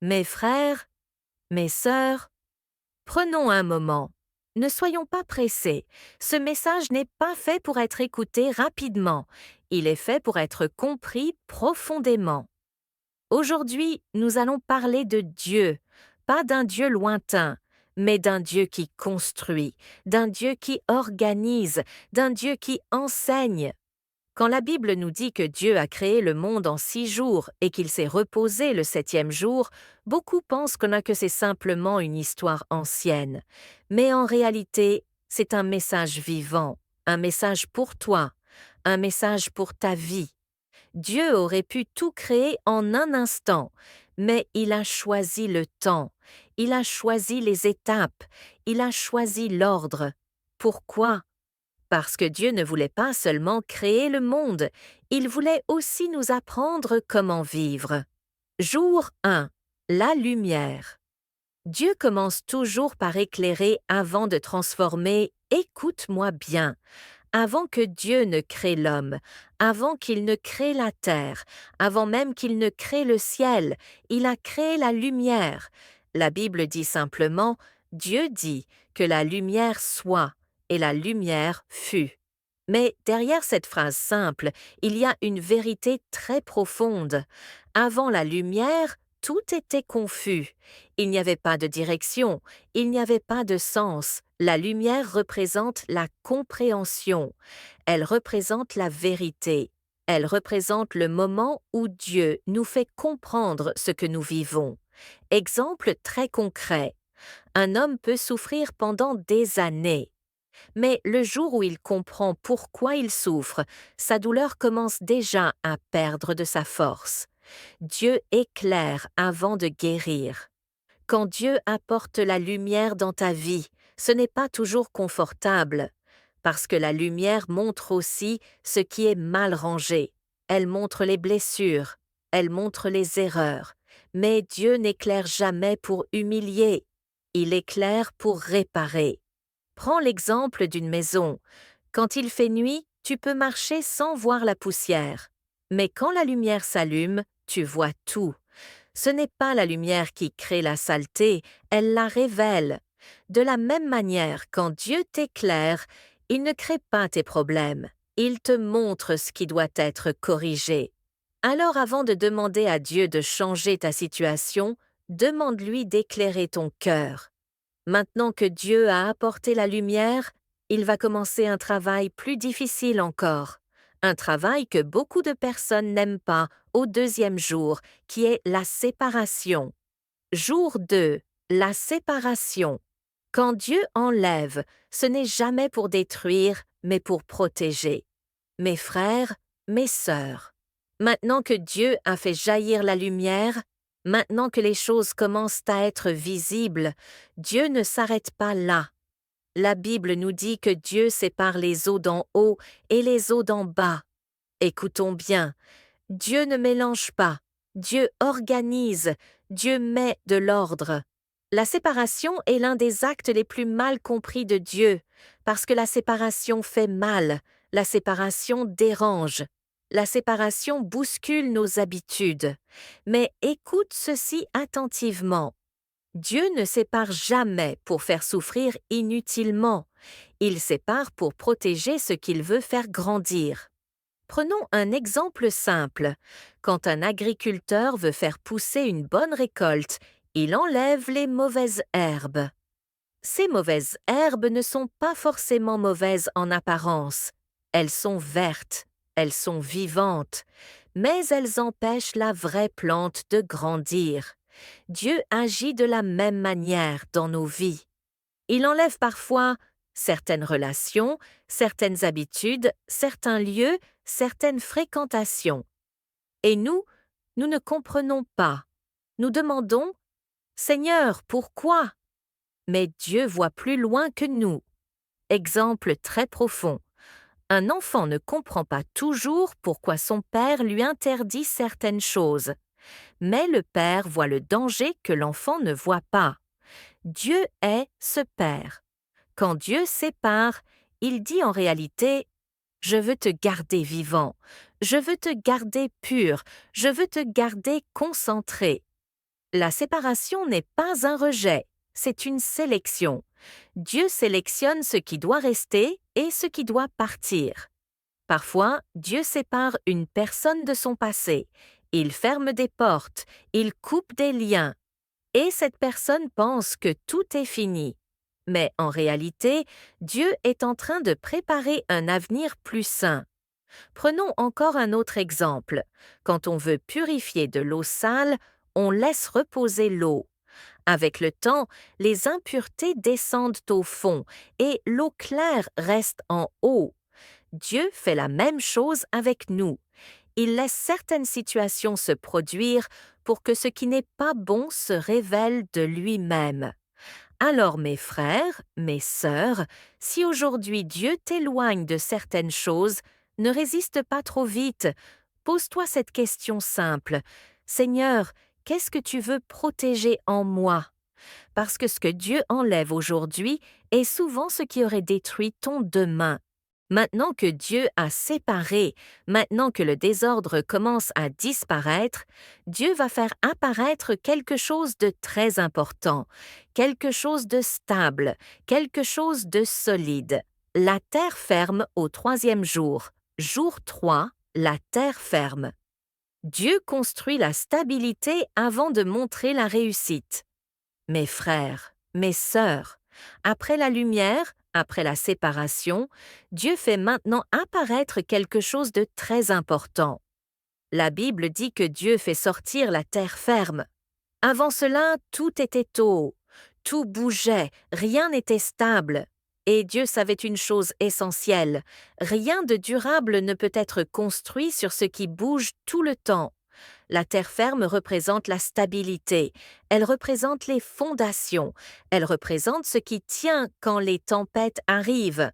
Mes frères, mes sœurs, prenons un moment. Ne soyons pas pressés. Ce message n'est pas fait pour être écouté rapidement. Il est fait pour être compris profondément. Aujourd'hui, nous allons parler de Dieu, pas d'un Dieu lointain, mais d'un Dieu qui construit, d'un Dieu qui organise, d'un Dieu qui enseigne. Quand la Bible nous dit que Dieu a créé le monde en 6 jours et qu'il s'est reposé le septième jour, beaucoup pensent que c'est simplement une histoire ancienne. Mais en réalité, c'est un message vivant, un message pour toi, un message pour ta vie. Dieu aurait pu tout créer en un instant, mais il a choisi le temps, il a choisi les étapes, il a choisi l'ordre. Pourquoi? Parce que Dieu ne voulait pas seulement créer le monde, il voulait aussi nous apprendre comment vivre. Jour 1. La lumière. Dieu commence toujours par éclairer avant de transformer. Écoute-moi bien. Avant que Dieu ne crée l'homme, avant qu'il ne crée la terre, avant même qu'il ne crée le ciel, il a créé la lumière. La Bible dit simplement, Dieu dit que la lumière soit, et la lumière fut. Mais derrière cette phrase simple, il y a une vérité très profonde. Avant la lumière, tout était confus. Il n'y avait pas de direction, il n'y avait pas de sens. La lumière représente la compréhension. Elle représente la vérité. Elle représente le moment où Dieu nous fait comprendre ce que nous vivons. Exemple très concret. Un homme peut souffrir pendant des années. Mais le jour où il comprend pourquoi il souffre, sa douleur commence déjà à perdre de sa force. Dieu éclaire avant de guérir. Quand Dieu apporte la lumière dans ta vie, ce n'est pas toujours confortable, parce que la lumière montre aussi ce qui est mal rangé. Elle montre les blessures, elle montre les erreurs. Mais Dieu n'éclaire jamais pour humilier, il éclaire pour réparer. Prends l'exemple d'une maison. Quand il fait nuit, tu peux marcher sans voir la poussière. Mais quand la lumière s'allume, tu vois tout. Ce n'est pas la lumière qui crée la saleté, elle la révèle. De la même manière, quand Dieu t'éclaire, il ne crée pas tes problèmes, il te montre ce qui doit être corrigé. Alors avant de demander à Dieu de changer ta situation, demande-lui d'éclairer ton cœur. Maintenant que Dieu a apporté la lumière, il va commencer un travail plus difficile encore. Un travail que beaucoup de personnes n'aiment pas au deuxième jour, qui est la séparation. Jour 2. La séparation. Quand Dieu enlève, ce n'est jamais pour détruire, mais pour protéger. Mes frères, mes sœurs, maintenant que Dieu a fait jaillir la lumière, maintenant que les choses commencent à être visibles, Dieu ne s'arrête pas là. La Bible nous dit que Dieu sépare les eaux d'en haut et les eaux d'en bas. Écoutons bien, Dieu ne mélange pas, Dieu organise, Dieu met de l'ordre. La séparation est l'un des actes les plus mal compris de Dieu, parce que la séparation fait mal, la séparation dérange, la séparation bouscule nos habitudes. Mais écoute ceci attentivement. Dieu ne sépare jamais pour faire souffrir inutilement, il sépare pour protéger ce qu'il veut faire grandir. Prenons un exemple simple. Quand un agriculteur veut faire pousser une bonne récolte, il enlève les mauvaises herbes. Ces mauvaises herbes ne sont pas forcément mauvaises en apparence. Elles sont vertes, elles sont vivantes, mais elles empêchent la vraie plante de grandir. Dieu agit de la même manière dans nos vies. Il enlève parfois certaines relations, certaines habitudes, certains lieux, certaines fréquentations. Et nous ne comprenons pas. Nous demandons, Seigneur, pourquoi? Mais Dieu voit plus loin que nous. Exemple très profond. Un enfant ne comprend pas toujours pourquoi son père lui interdit certaines choses. Mais le père voit le danger que l'enfant ne voit pas. Dieu est ce père. Quand Dieu sépare, il dit en réalité « Je veux te garder vivant, je veux te garder pur, je veux te garder concentré ». La séparation n'est pas un rejet, c'est une sélection. Dieu sélectionne ce qui doit rester et ce qui doit partir. Parfois, Dieu sépare une personne de son passé. Il ferme des portes, il coupe des liens. Et cette personne pense que tout est fini. Mais en réalité, Dieu est en train de préparer un avenir plus sain. Prenons encore un autre exemple. Quand on veut purifier de l'eau sale, on laisse reposer l'eau. Avec le temps, les impuretés descendent au fond et l'eau claire reste en haut. Dieu fait la même chose avec nous. Il laisse certaines situations se produire pour que ce qui n'est pas bon se révèle de lui-même. Alors mes frères, mes sœurs, si aujourd'hui Dieu t'éloigne de certaines choses, ne résiste pas trop vite. Pose-toi cette question simple. Seigneur, qu'est-ce que tu veux protéger en moi? Parce que ce que Dieu enlève aujourd'hui est souvent ce qui aurait détruit ton demain. Maintenant que Dieu a séparé, maintenant que le désordre commence à disparaître, Dieu va faire apparaître quelque chose de très important, quelque chose de stable, quelque chose de solide. La terre ferme au troisième jour. Jour 3, la terre ferme. Dieu construit la stabilité avant de montrer la réussite. Mes frères, mes sœurs, après la lumière, après la séparation, Dieu fait maintenant apparaître quelque chose de très important. La Bible dit que Dieu fait sortir la terre ferme. Avant cela, tout était eau, tout bougeait, rien n'était stable. Et Dieu savait une chose essentielle, rien de durable ne peut être construit sur ce qui bouge tout le temps. La terre ferme représente la stabilité, elle représente les fondations, elle représente ce qui tient quand les tempêtes arrivent.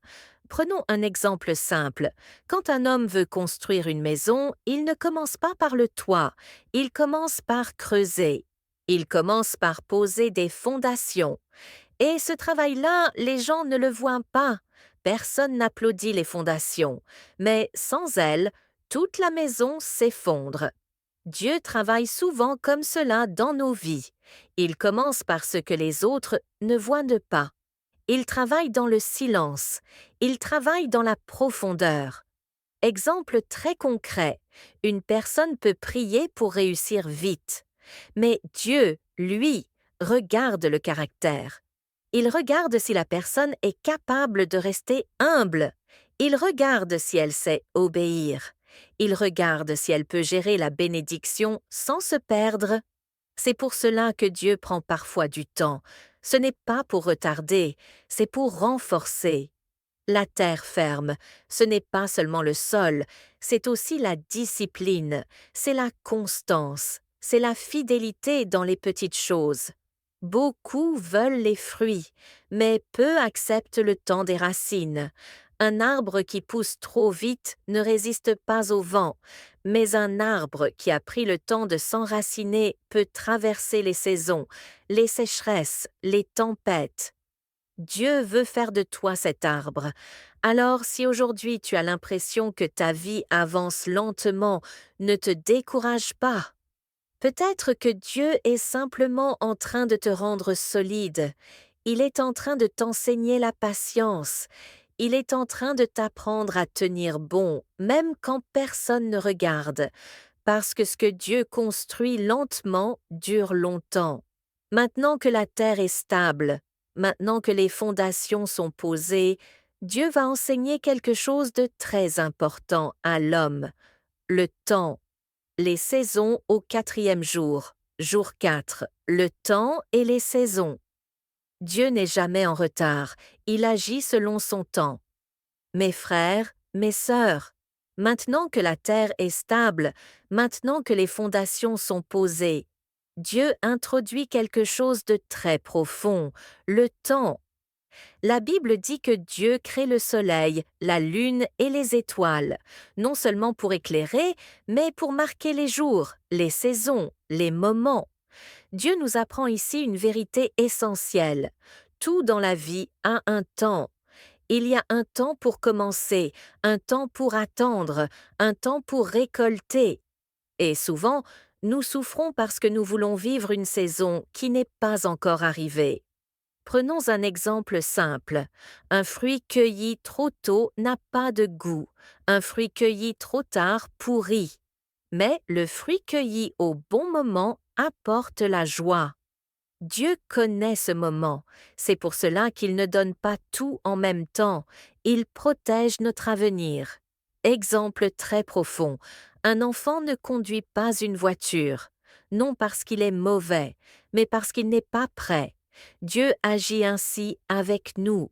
Prenons un exemple simple. Quand un homme veut construire une maison, il ne commence pas par le toit, il commence par creuser. Il commence par poser des fondations. Et ce travail-là, les gens ne le voient pas. Personne n'applaudit les fondations. Mais sans elles, toute la maison s'effondre. Dieu travaille souvent comme cela dans nos vies. Il commence par ce que les autres ne voient pas. Il travaille dans le silence. Il travaille dans la profondeur. Exemple très concret. Une personne peut prier pour réussir vite. Mais Dieu, lui, regarde le caractère. Il regarde si la personne est capable de rester humble. Il regarde si elle sait obéir. Il regarde si elle peut gérer la bénédiction sans se perdre. C'est pour cela que Dieu prend parfois du temps. Ce n'est pas pour retarder, c'est pour renforcer. La terre ferme, ce n'est pas seulement le sol, c'est aussi la discipline, c'est la constance, c'est la fidélité dans les petites choses. Beaucoup veulent les fruits, mais peu acceptent le temps des racines. Un arbre qui pousse trop vite ne résiste pas au vent, mais un arbre qui a pris le temps de s'enraciner peut traverser les saisons, les sécheresses, les tempêtes. Dieu veut faire de toi cet arbre. Alors si aujourd'hui tu as l'impression que ta vie avance lentement, ne te décourage pas. Peut-être que Dieu est simplement en train de te rendre solide. Il est en train de t'enseigner la patience. Il est en train de t'apprendre à tenir bon, même quand personne ne regarde, parce que ce que Dieu construit lentement dure longtemps. Maintenant que la terre est stable, maintenant que les fondations sont posées, Dieu va enseigner quelque chose de très important à l'homme, le temps. Les saisons au quatrième jour. Jour 4. Le temps et les saisons. Dieu n'est jamais en retard, il agit selon son temps. Mes frères, mes sœurs, maintenant que la terre est stable, maintenant que les fondations sont posées, Dieu introduit quelque chose de très profond, le temps. La Bible dit que Dieu crée le soleil, la lune et les étoiles, non seulement pour éclairer, mais pour marquer les jours, les saisons, les moments. Dieu nous apprend ici une vérité essentielle. Tout dans la vie a un temps. Il y a un temps pour commencer, un temps pour attendre, un temps pour récolter. Et souvent, Nous souffrons parce que nous voulons vivre une saison qui n'est pas encore arrivée. Prenons un exemple simple. Un fruit cueilli trop tôt n'a pas de goût. Un fruit cueilli trop tard pourrit. Mais le fruit cueilli au bon moment apporte la joie. Dieu connaît ce moment. C'est pour cela qu'il ne donne pas tout en même temps. Il protège notre avenir. Exemple très profond. Un enfant ne conduit pas une voiture, non parce qu'il est mauvais, mais parce qu'il n'est pas prêt. Dieu agit ainsi avec nous.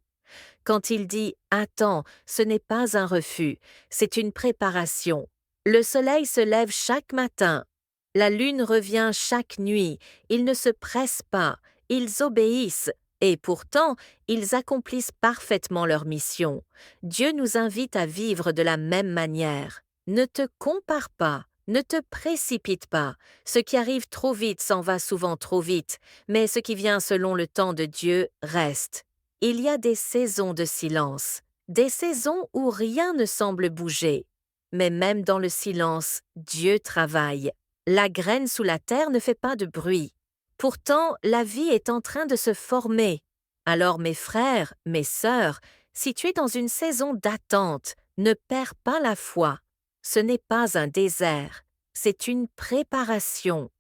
Quand il dit « Attends », ce n'est pas un refus, c'est une préparation. Le soleil se lève chaque matin. La lune revient chaque nuit. Ils ne se pressent pas, ils obéissent, et pourtant, ils accomplissent parfaitement leur mission. Dieu nous invite à vivre de la même manière. Ne te compare pas, ne te précipite pas. Ce qui arrive trop vite s'en va souvent trop vite, mais ce qui vient selon le temps de Dieu reste. Il y a des saisons de silence, des saisons où rien ne semble bouger. Mais même dans le silence, Dieu travaille. La graine sous la terre ne fait pas de bruit. Pourtant, la vie est en train de se former. Alors mes frères, mes sœurs, si tu es dans une saison d'attente, ne perds pas la foi. Ce n'est pas un désert, c'est une préparation.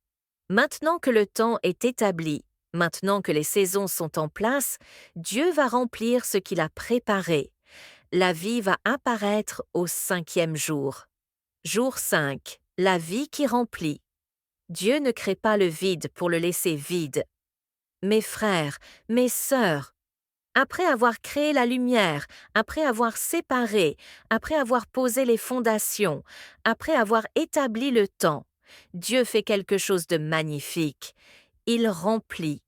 Maintenant que le temps est établi, maintenant que les saisons sont en place, Dieu va remplir ce qu'il a préparé. La vie va apparaître au 5e jour. Jour 5, la vie qui remplit. Dieu ne crée pas le vide pour le laisser vide. Mes frères, mes sœurs, après avoir créé la lumière, après avoir séparé, après avoir posé les fondations, après avoir établi le temps, Dieu fait quelque chose de magnifique. Il remplit.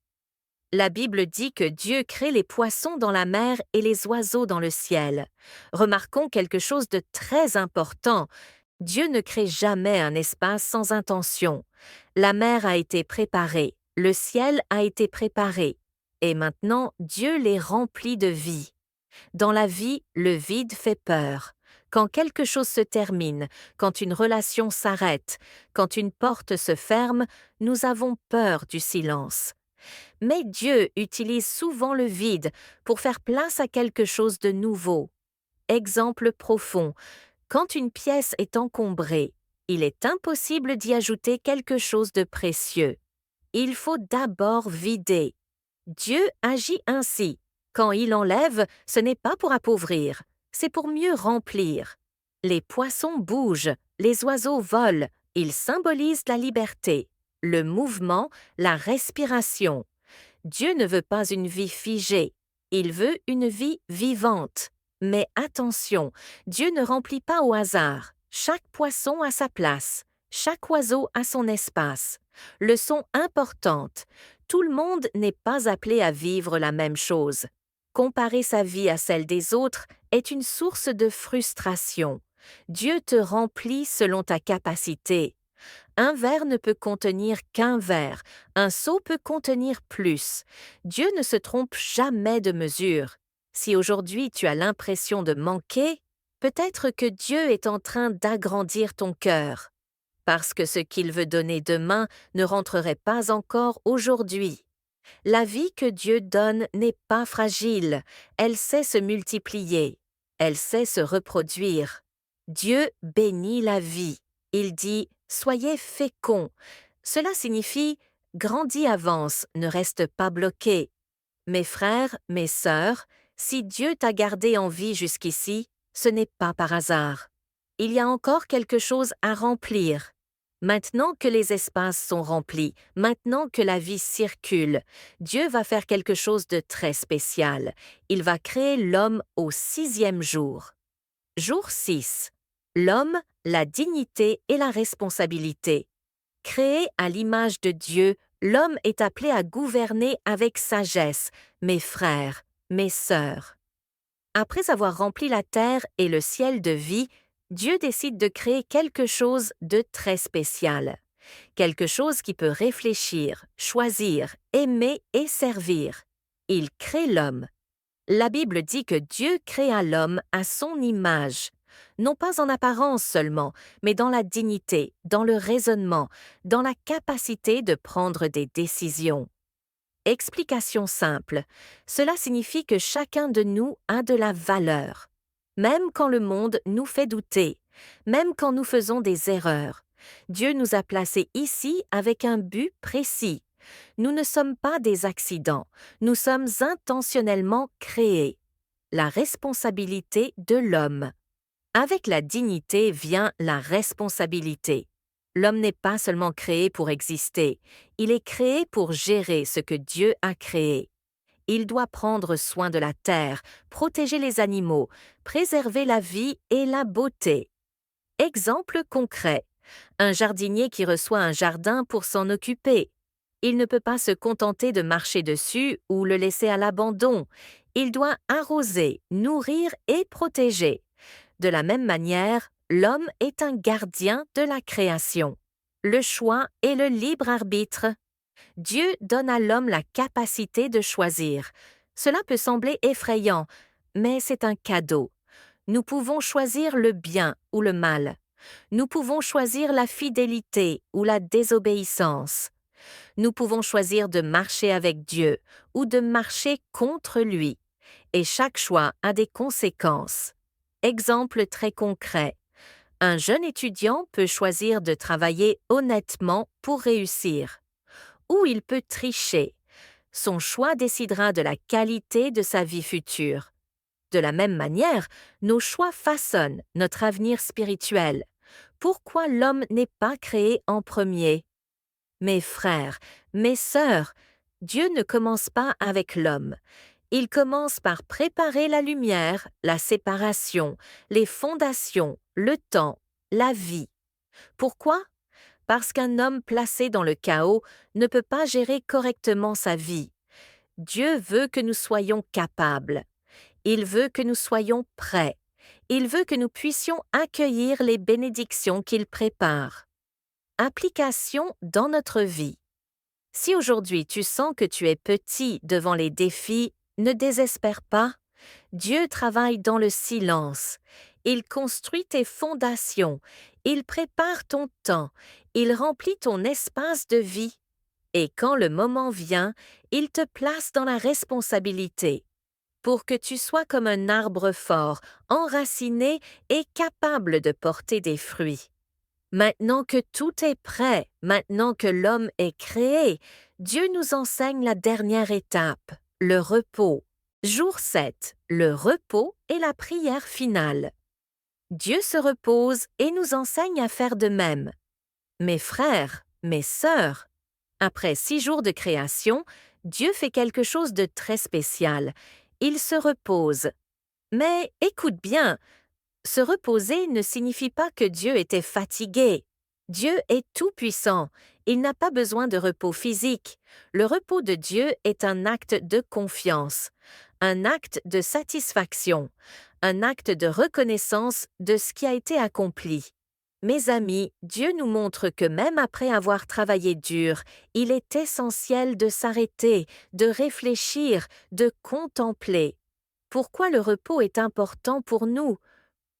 La Bible dit que Dieu crée les poissons dans la mer et les oiseaux dans le ciel. Remarquons quelque chose de très important. Dieu ne crée jamais un espace sans intention. La mer a été préparée, le ciel a été préparé, et maintenant Dieu les remplit de vie. Dans la vie, le vide fait peur. Quand quelque chose se termine, quand une relation s'arrête, quand une porte se ferme, nous avons peur du silence. Mais Dieu utilise souvent le vide pour faire place à quelque chose de nouveau. Exemple profond. Quand une pièce est encombrée, il est impossible d'y ajouter quelque chose de précieux. Il faut d'abord vider. Dieu agit ainsi. Quand il enlève, ce n'est pas pour appauvrir, c'est pour mieux remplir. Les poissons bougent, les oiseaux volent, ils symbolisent la liberté, le mouvement, la respiration. Dieu ne veut pas une vie figée, il veut une vie vivante. Mais attention, Dieu ne remplit pas au hasard. Chaque poisson a sa place, chaque oiseau a son espace. Leçon importante, tout le monde n'est pas appelé à vivre la même chose. Comparer sa vie à celle des autres est une source de frustration. Dieu te remplit selon ta capacité. Un verre ne peut contenir qu'un verre, un seau peut contenir plus. Dieu ne se trompe jamais de mesure. Si aujourd'hui tu as l'impression de manquer, peut-être que Dieu est en train d'agrandir ton cœur. Parce que ce qu'il veut donner demain ne rentrerait pas encore aujourd'hui. La vie que Dieu donne n'est pas fragile, elle sait se multiplier, elle sait se reproduire. Dieu bénit la vie. Il dit « Soyez féconds ». Cela signifie « Grandis, avance, ne reste pas bloqué ». Mes frères, mes sœurs, si Dieu t'a gardé en vie jusqu'ici, ce n'est pas par hasard. Il y a encore quelque chose à remplir. Maintenant que les espaces sont remplis, maintenant que la vie circule, Dieu va faire quelque chose de très spécial. Il va créer l'homme au 6e jour. Jour 6. L'homme, la dignité et la responsabilité. Créé à l'image de Dieu, l'homme est appelé à gouverner avec sagesse, mes frères, mes sœurs. Après avoir rempli la terre et le ciel de vie, Dieu décide de créer quelque chose de très spécial. Quelque chose qui peut réfléchir, choisir, aimer et servir. Il crée l'homme. La Bible dit que Dieu créa l'homme à son image. non pas en apparence seulement, mais dans la dignité, dans le raisonnement, dans la capacité de prendre des décisions. Explication simple. Cela signifie que chacun de nous a de la valeur. Même quand le monde nous fait douter, même quand nous faisons des erreurs. Dieu nous a placés ici avec un but précis. Nous ne sommes pas des accidents, nous sommes intentionnellement créés. La responsabilité de l'homme. Avec la dignité vient la responsabilité. L'homme n'est pas seulement créé pour exister, il est créé pour gérer ce que Dieu a créé. Il doit prendre soin de la terre, protéger les animaux, préserver la vie et la beauté. Exemple concret. Un jardinier qui reçoit un jardin pour s'en occuper. Il ne peut pas se contenter de marcher dessus ou le laisser à l'abandon. Il doit arroser, nourrir et protéger. De la même manière, l'homme est un gardien de la création. Le choix et le libre arbitre. Dieu donne à l'homme la capacité de choisir. Cela peut sembler effrayant, mais c'est un cadeau. Nous pouvons choisir le bien ou le mal. Nous pouvons choisir la fidélité ou la désobéissance. Nous pouvons choisir de marcher avec Dieu ou de marcher contre lui. Et chaque choix a des conséquences. Exemple très concret. Un jeune étudiant peut choisir de travailler honnêtement pour réussir. Ou il peut tricher. Son choix décidera de la qualité de sa vie future. De la même manière, nos choix façonnent notre avenir spirituel. Pourquoi l'homme n'est pas créé en premier? Mes frères, mes sœurs, Dieu ne commence pas avec l'homme. Il commence par préparer la lumière, la séparation, les fondations, le temps, la vie. Pourquoi? Parce qu'un homme placé dans le chaos ne peut pas gérer correctement sa vie. Dieu veut que nous soyons capables. Il veut que nous soyons prêts. Il veut que nous puissions accueillir les bénédictions qu'il prépare. Application dans notre vie. Si aujourd'hui tu sens que tu es petit devant les défis, ne désespère pas. Dieu travaille dans le silence. Il construit tes fondations. Il prépare ton temps. Il remplit ton espace de vie. Et quand le moment vient, il te place dans la responsabilité pour que tu sois comme un arbre fort, enraciné et capable de porter des fruits. Maintenant que tout est prêt, maintenant que l'homme est créé, Dieu nous enseigne la dernière étape, le repos. Jour 7, le repos et la prière finale. Dieu se repose et nous enseigne à faire de même. Mes frères, mes sœurs, après 6 jours de création, Dieu fait quelque chose de très spécial. Il se repose. Mais écoute bien, se reposer ne signifie pas que Dieu était fatigué. Dieu est tout-puissant. Il n'a pas besoin de repos physique. Le repos de Dieu est un acte de confiance, un acte de satisfaction, un acte de reconnaissance de ce qui a été accompli. Mes amis, Dieu nous montre que même après avoir travaillé dur, il est essentiel de s'arrêter, de réfléchir, de contempler. Pourquoi le repos est important pour nous?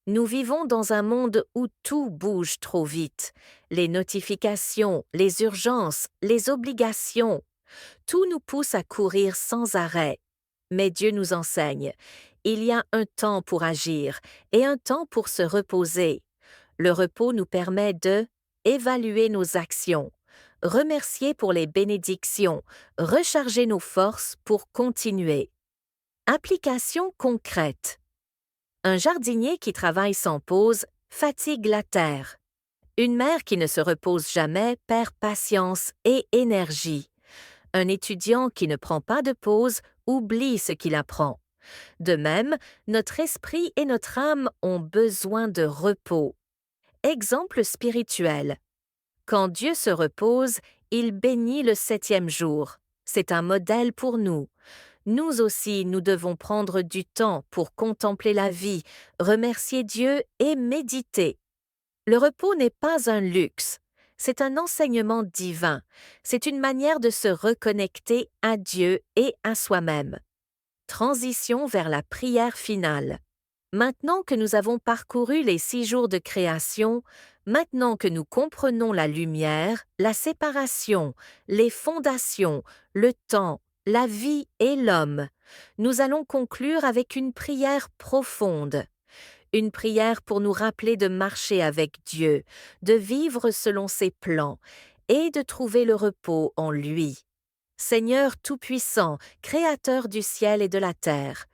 Nous vivons dans un monde où tout bouge trop vite. Les notifications, les urgences, les obligations. Tout nous pousse à courir sans arrêt. Mais Dieu nous enseigne. Il y a un temps pour agir et un temps pour se reposer. Le repos nous permet de évaluer nos actions, remercier pour les bénédictions, recharger nos forces pour continuer. Application concrète. Un jardinier qui travaille sans pause fatigue la terre. Une mère qui ne se repose jamais perd patience et énergie. Un étudiant qui ne prend pas de pause oublie ce qu'il apprend. De même, notre esprit et notre âme ont besoin de repos. Exemple spirituel. Quand Dieu se repose, il bénit le 7e jour. C'est un modèle pour nous. Nous aussi, nous devons prendre du temps pour contempler la vie, remercier Dieu et méditer. Le repos n'est pas un luxe, c'est un enseignement divin. C'est une manière de se reconnecter à Dieu et à soi-même. Transition vers la prière finale. Maintenant que nous avons parcouru les 6 jours de création, maintenant que nous comprenons la lumière, la séparation, les fondations, le temps, la vie et l'homme, nous allons conclure avec une prière profonde. Une prière pour nous rappeler de marcher avec Dieu, de vivre selon ses plans et de trouver le repos en lui. Seigneur Tout-Puissant, Créateur du ciel et de la terre,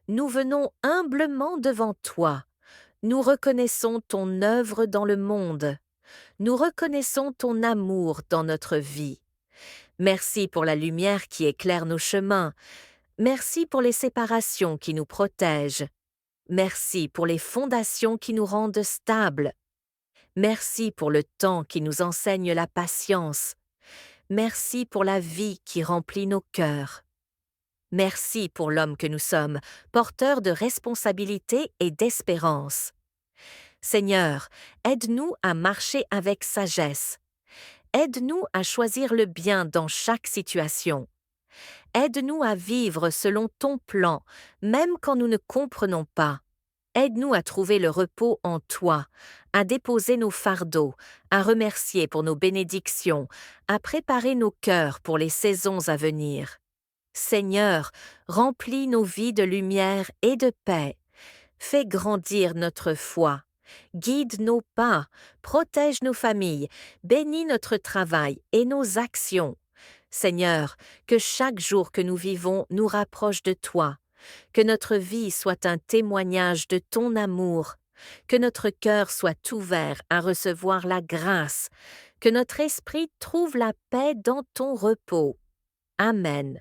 nous venons humblement devant toi. Nous reconnaissons ton œuvre dans le monde. Nous reconnaissons ton amour dans notre vie. Merci pour la lumière qui éclaire nos chemins. Merci pour les séparations qui nous protègent. Merci pour les fondations qui nous rendent stables. Merci pour le temps qui nous enseigne la patience. Merci pour la vie qui remplit nos cœurs. Merci pour l'homme que nous sommes, porteur de responsabilité et d'espérance. Seigneur, aide-nous à marcher avec sagesse. Aide-nous à choisir le bien dans chaque situation. Aide-nous à vivre selon ton plan, même quand nous ne comprenons pas. Aide-nous à trouver le repos en toi, à déposer nos fardeaux, à remercier pour nos bénédictions, à préparer nos cœurs pour les saisons à venir. Seigneur, remplis nos vies de lumière et de paix. Fais grandir notre foi. Guide nos pas, protège nos familles, bénis notre travail et nos actions. Seigneur, que chaque jour que nous vivons nous rapproche de toi. Que notre vie soit un témoignage de ton amour. Que notre cœur soit ouvert à recevoir la grâce. Que notre esprit trouve la paix dans ton repos. Amen.